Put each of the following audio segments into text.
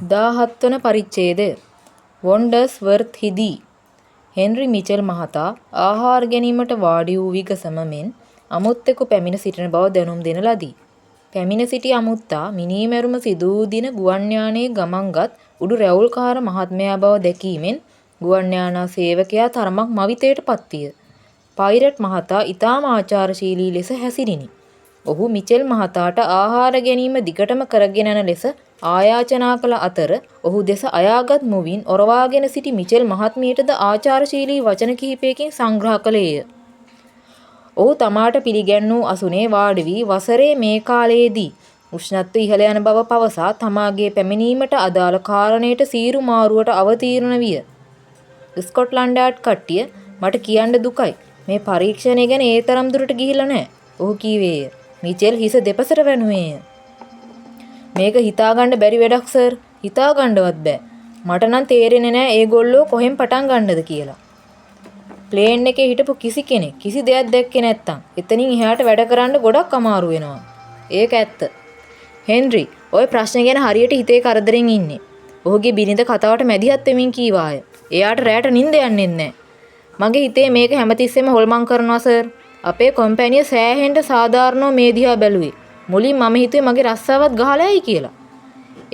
17 වන පරිච්ඡේදය වොන්ඩර්ස් worth හිදී Henry Mitchell මහතා ආහාර ගැනීමට වාඩි වූ විගසම මෙන් අමුත්තෙකු පැමිණ සිටින බව දැනුම් දෙන ලදී. පැමිණ සිටි අමුත්තා මිනීමැරුම සිදු වූ දින ගුවන් යානයේ ගමන්ගත් උඩු රැවුල්කාර මහත්මයා බව දැකීමෙන් ගුවන් යානා සේවකයා තරමක් මවිතයට පත්විය. පයිරට් මහතා ඉතාම ආචාරශීලී ලෙස හැසිරිනි. ඔහු මිචෙල් මහතාට ආහාර ගැනීම දිගටම කරගෙන යන ලෙස ආයාචනා කළ අතර ඔහු දෙස අයාගත් මුවින් ඔරවාගෙන සිටි මිචෙල් මහත්මියටද ආචාරශීලී වචන කිහිපයකින් සංග්‍රහ කළේය. ඔහු තමාට පිළිගැන්වූ අසුනේ වාඩි වී වසරේ මේ කාලයේදී උෂ්ණත්වය ඉහළ යන බව පවසා තමාගේ පැමිණීමට අදාළ කාරණයට සීරු මාරුවට අවතීර්ණ විය. ස්කොට්ලන්ඩ් යාඩ් කට්ටිය මට කියන්න දුකයි. මේ පරීක්ෂණය ගැන ඒ තරම් දුරට ගිහිල්ලා නැහැ. ඔහු කීවේය. මිචෙල් හිස දෙපසට වැනුවේය. මේක හිතාගන්න බැරි වැඩක් සර්. හිතාගන්නවත් බෑ. මට නම් තේරෙන්නේ නෑ ඒගොල්ලෝ කොහෙන් පටන් ගන්නද කියලා. ප්ලේන් එකේ හිටපු කිසි කෙනෙක් කිසි දෙයක් දැක්කේ නැත්තම් එතනින් එහාට වැඩ කරන්න ගොඩක් අමාරු වෙනවා. ඒක ඇත්ත. හෙන්රි, ওই ප්‍රශ්නේ ගැන හරියට හිතේ කරදරෙන් ඉන්නේ. ඔහුගේ බිරිඳ කතාවට මැදිහත් වෙමින් කීවාය. එයාට රැට නිින්ද යන්නේ නැහැ. මගේ හිතේ මේක හැමතිස්සෙම හොල්මන් කරනවා සර්. අපේ කම්පැනිය සෑහෙන්න සාධාරණව මේ දිහා බැලුවේ. මුලින් මම හිතුවේ මගේ රස්සාවත් ගහලායි කියලා.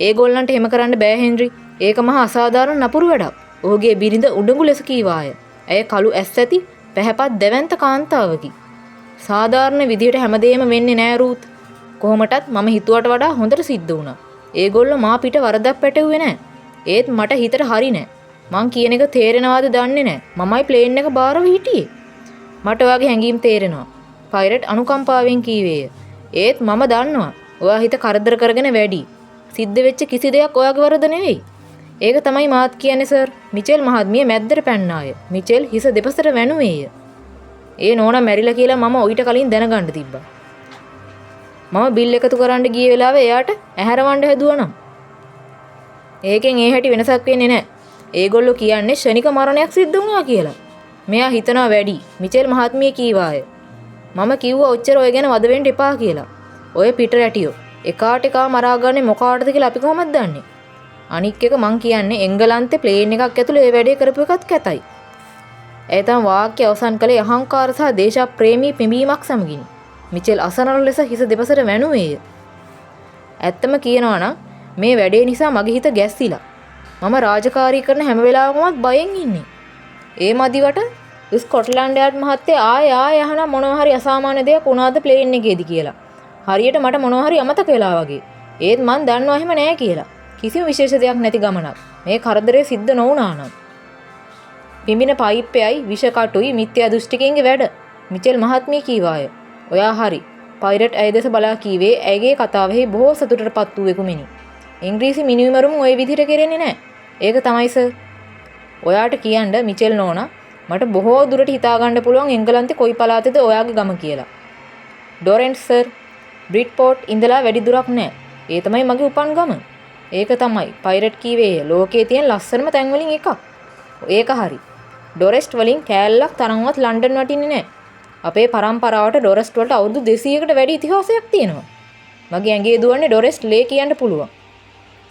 ඒගොල්ලන්ට එහෙම කරන්න බෑ හෙන්රි. ඒක මහා අසාධාරණ නපුරු වැඩක්. ඔහුගේ බිරිඳ උඩඟු ලෙස කීවාය. ඇය කළු ඇස් ඇති පැහැපත් දැවැන්ත කාන්තාවකි. සාධාරණ විදියට හැමදේම වෙන්නේ නෑ රූත්. කොහොමටත් මම හිතුවට වඩා හොඳට සිද්ධ වුණා. ඒගොල්ලෝ මා පිට වරදක් පැටවුවේ නෑ. ඒත් මට හිතට හරි නෑ. මං කියන එක තේරෙනවද දන්නේ නෑ. මමයි ප්ලේන් එක බාරව හිටියේ. මට ඔයාගේ හැඟීම් තේරෙනවා. පයිරට් අනුකම්පාවෙන් කීවේය. ඒත් මම දන්නවා ඔයා හිත කරදර කරගෙන වැඩි. සිද්ධ වෙච්ච කිසි දෙයක් ඔයාගේ වරද නෙවෙයි. ඒක තමයි මාත් කියන්නේ සර්. මිචෙල් මහත්මිය මැද්දට පැන්නාය. මිචෙල් හිස දෙපසට වැනුවේය. ඒ නෝනා මැරිලා කියලා මම ඔయిత කලින් දැනගන්න තිබ්බා. මම බිල් එකතු කරන්න ගිය වෙලාවේ එයාට ඇහැරවන්න හැදුවා. ඒකෙන් ඒ හැටි වෙනසක් වෙන්නේ නැහැ. ඒගොල්ලෝ කියන්නේ ශනික මරණයක් සිද්ධ වුණා කියලා. මෙයා හිතනවා වැඩි. මිචෙල් මහත්මිය කීවාය. මම කිව්වා ඔච්චර ඔය ගැන වද වෙන්න එපා කියලා. ඔය පිට රැටියෝ එකාට එකා මරාගන්නේ මොකාටද කියලා අපි කොහොමද දන්නේ? අනික් එක මං කියන්නේ එංගලන්තේ ප්ලේන් එකක් ඇතුළේ ඒ වැඩේ කරපු එකත් කැතයි. ඒ තමයි වාක්‍ය අවසන් කළේ අහංකාර සහ දේශප්‍රේමී පිඹීමක් සමගිනි. මිචෙල් අසනල ලෙස හිස දෙපසට වැනුවේය. ඇත්තම කියනවා නම් මේ වැඩේ නිසා මගේ හිත ගැස්සිලා. මම රාජකාරී කරන හැම වෙලාවකමත් බයෙන් ඉන්නේ. ඒ මදිවට ස්කොට්ලන්ඩ් යාඩ් මහත්තයා ආයෙ අහන මොනවා හරි අසාමාන්‍ය දෙයක් වුණාද ප්ලේන් එකේදී කියලා. හරියට මට මොනවා හරි අමතක වෙලා වගේ. ඒත් මං දන්නවා එහෙම නෑ කියලා. කිසිම විශේෂ දෙයක් නැති ගමනක්. මේ කරදරේ සිද්ධ නොවුණා නම්. පිඹින පයිප්පයයි විෂ කටුයි මිත්‍යා දෘෂ්ටිකයන්ගේ වැඩ. මිචෙල් මහත්මිය කීවාය. ඔයා හරි. පයිරට් ඇය දෙස බලා කීවේ ඇයගේ කතාවෙහි බොහෝ සතුටටපත් වූ එකු මිනි. ඉංග්‍රීසි මිනිමරුම් ওই විදිහට කරන්නේ නෑ. ඒක තමයි සර්. ඔයාට කියන්න මිචෙල් නෝනා මට බොහෝ දුරට හිතා ගන්න පුළුවන් එංගලන්තේ කොයි පළාතේද ඔයාගේ ගම කියලා. ඩොරෙන්ට් සර්. බ්‍රිට්පෝට් ඉඳලා වැඩි දුරක් නෑ. ඒ තමයි මගේ උපන් ගම. ඒක තමයි පයිරට් කීවේය ලෝකයේ තියෙන ලස්සනම තැන් වලින් එකක්. ඒක හරි. ඩොරෙස්ට් වලින් කෑල්ලක් තරම්වත් ලන්ඩන් වටින්නේ නෑ. අපේ පරම්පරාවට ඩොරෙස්ට් වලට අවුරුදු 200කට වැඩි ඉතිහාසයක් තියෙනවා. මගේ ඇඟේ දුවන්නේ ඩොරෙස්ට් ලේ කියන්න පුළුවන්.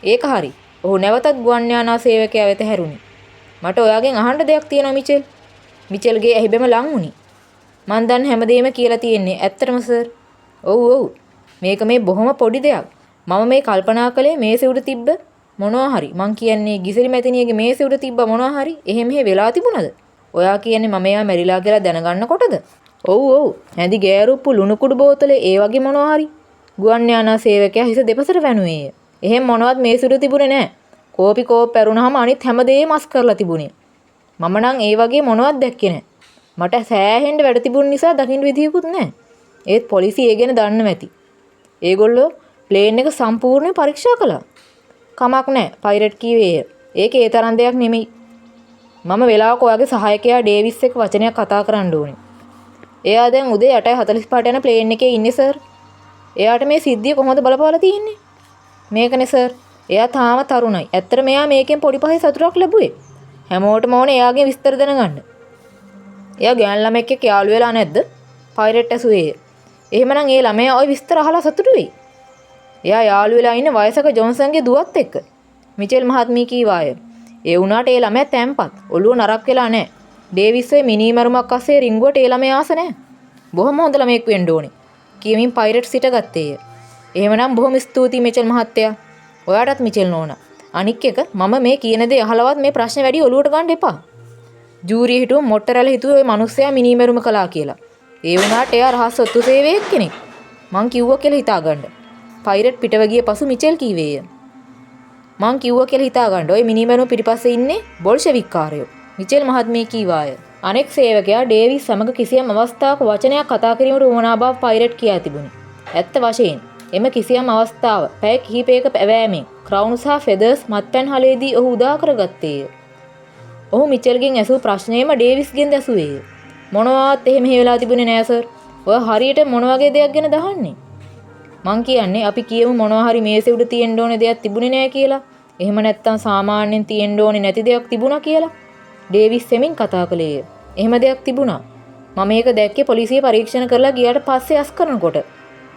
ඒක හරි. ඔහු නැවතත් ගුවන් යානා සේවකයා වෙත හැරුණි. මට ඔයාගෙන් අහන්න දෙයක් තියෙනවා මිචෙල්. මිචෙල්ගේ ඇහිබෙම ලං වුණි. මං දන්න හැමදේම කියලා තියෙන්නේ ඇත්තටම සර්. ඔව්. මේක මේ බොහොම පොඩි දෙයක්. මම මේ කල්පනා කළේ මේසෙ උඩ තිබ්බ මොනවා හරි. මං කියන්නේ ගිසිලි මැතිනියගේ මේසෙ උඩ තිබ්බ මොනවා හරි එහෙම වෙලා තිබුණද? ඔයා කියන්නේ මම එයා මැරිලා කියලා දැනගන්නකොටද? ඔව්. හැඳි ගෑරුප්පු ලුණු කුඩු බෝතලේ ඒ වගේ මොනවා හරි. ගුවන් යානා සේවකයා හිස දෙපසට වැනුවේය. එහෙම මොනවත් මේසෙ උඩ තිබුණේ නැහැ. කෝපි කෝප් පැරුණාම අනිත් හැමදේම මස් කරලා තිබුණේ. මම නම් ඒ වගේ මොනවත් දැක්කේ නැහැ. මට සෑහෙන්න වැඩ තිබුණ නිසා දකින්න විදියකුත් නැහැ. ඒත් පොලිසිය ඒ ගැන දන්නව ඇති. ඒගොල්ලෝ ප්ලේන් එක සම්පූර්ණයෙන් පරීක්ෂා කළා. කමක් නැහැ පයිරට් කීවේය. ඒක ඒ තරම් දෙයක් නෙමෙයි. මම වෙලාවක ඔයාගේ සහායකයා ඩේවිස් එක්ක වචනයක් කතා කරන්න ඕනේ. එයා දැන් උදේ 8:45ට යන ප්ලේන් එකේ ඉන්නේ සර්. එයාට මේ සිද්ධිය කොහොමද බලපාලා තියෙන්නේ? මේකනේ සර්. එයා තාම තරුණයි. ඇත්තට මෙයා මේකෙන් පොඩි පහේ සතුටක් ලැබුවේ. හැමෝටම ඕනේ එයාගේ විස්තර දැනගන්න. එයා ගෑන් ළමෙක් එක්ක යාළු වෙලා නැද්ද? පයිරට් ඇසුවේය. එහෙමනම් ඒ ළමයා ওই විස්තර අහලා සතුටු වෙයි. එයා යාළු වෙලා ඉන්නේ වයසක ජොන්සන්ගේ දුවත් එක්ක. මිචෙල් මහත්මිය කීවාය. ඒ වුණාට ඒ ළමයා තැම්පත්. ඔළුව නරක් වෙලා නැහැ. ඩේවිස් ඔය මිනිමරුමක් අස්සේ රිංගුවට ඒ ළමයා ආස නැහැ. බොහොම හොඳ ළමයෙක් වෙන්න ඕනේ. කියමින් පයිරට් සිට ගත්තේය. එහෙමනම් බොහොම ස්තුතියි මිචෙල් මහත්තයා. ඔයාටත් මිචෙල් නෝනා. අනික් එක මම මේ කියන දේ අහලවත් මේ ප්‍රශ්නේ වැඩි ඔලුවට ගන්න එපා. ජූරිය හිටුව මොට්ටරැල හිතුවේ ওই මිනිස්සයා මිනිමරුම කළා කියලා. ඒ වුණාට එයා රහස් ඔත්තු සේවයක් කෙනෙක්. මං කිව්වා කියලා හිතාගන්න. පයිරට් පිටව ගිය පසු මිචෙල් කීවේය. මං කිව්වා කියලා හිතාගන්න. ওই මිනිමරුම පිටිපස්සේ ඉන්නේ බොල්ෂෙවික් කාරයෝ. මිචෙල් මහත්මිය කීවාය. අනෙක් සේවකයා ඩේවිස් සමග කිසියම් අවස්ථාවක වචනයක් කතා කිරීමට උවමනා බව පයිරට් කියා තිබුණි. ඇත්ත වශයෙන් එම කිසියම් අවස්ථාව පැය කිහිපයක පැවෑමෙන් ක්‍රවුන් සහ ෆෙදර්ස් මත්පැන් හලේදී ඔහු උදා කරගත්තේය. ඔහු මිචෙල්ගෙන් ඇසූ ප්‍රශ්නයම ඩේවිස්ගෙන් දැසුවේය. මොනවාත් එහෙම හේවලා තිබුණේ නෑ සර්. ඔය හරියට මොන වගේ දෙයක් ගැන දහන්නේ? මං කියන්නේ අපි කියමු මොනවා හරි මේසෙ උඩ තියෙන්න ඕනේ දෙයක් තිබුණේ නෑ කියලා. එහෙම නැත්නම් සාමාන්‍යයෙන් තියෙන්න ඕනේ නැති දෙයක් තිබුණා කියලා. ඩේවිස් සෙමින් කතා කළේය. එහෙම දෙයක් තිබුණා. මම මේක දැක්කේ පොලිසිය පරීක්ෂණ කරලා ගියාට පස්සේ අස් කරනකොට.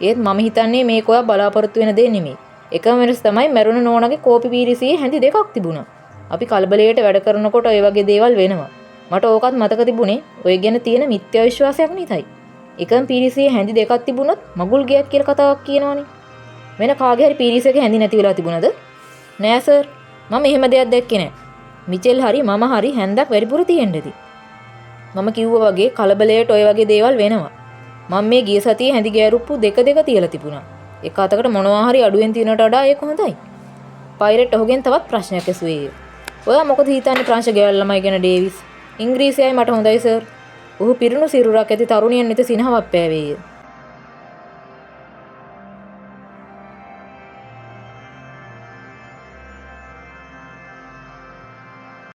ඒත් මම හිතන්නේ මේක ඔයා බලාපොරොත්තු වෙන දේ නෙමෙයි. එකම වෙනස තමයි මැරුණ නෝනාගේ කෝපි පීරිසියේ හැඳි දෙකක් තිබුණා. අපි කලබලයට වැඩ කරනකොට ඔය වගේ දේවල් වෙනවා. මට ඕකත් මතක තිබුණේ ඔය ගැන තියෙන මිත්‍යා විශ්වාසයක් නිසායි. එකම පීරිසියේ හැඳි දෙකක් තිබුණොත් මගුල් ගයක් කියලා කතාවක් කියනවනේ. වෙන කාගේ හරි පීරිසියක හැඳි නැති වෙලා තිබුණාද? නෑ සර්. මම එහෙම දෙයක් දැක්කේ නෑ. මිචෙල් හරි මම හරි හැන්දක් වැඩිපුර තියෙන්නදී. මම කිව්වා වගේ කලබලයට ඔය වගේ දේවල් වෙනවා. මම මේ ගිය සතියේ හැඳි ගෑරුප්පු දෙක තියලා තිබුණා. එක අතකට මොනවා හරි අඩුවෙන් තියනට වඩා ඒක හොඳයි. පයිරට් ඔහුගෙන් තවත් ප්‍රශ්නයක් ඇසුවේය. ඔයා මොකද හිතන්නේ ප්‍රංශ ගෙවල් ළමයි ගැන ඩේවිස්? ඉංග්‍රීසියයි මට හොඳයි සර්. ඔහු පිරුණු සිරුරක් ඇති තරුණියන් වෙත සිනහවක් පෑවේය.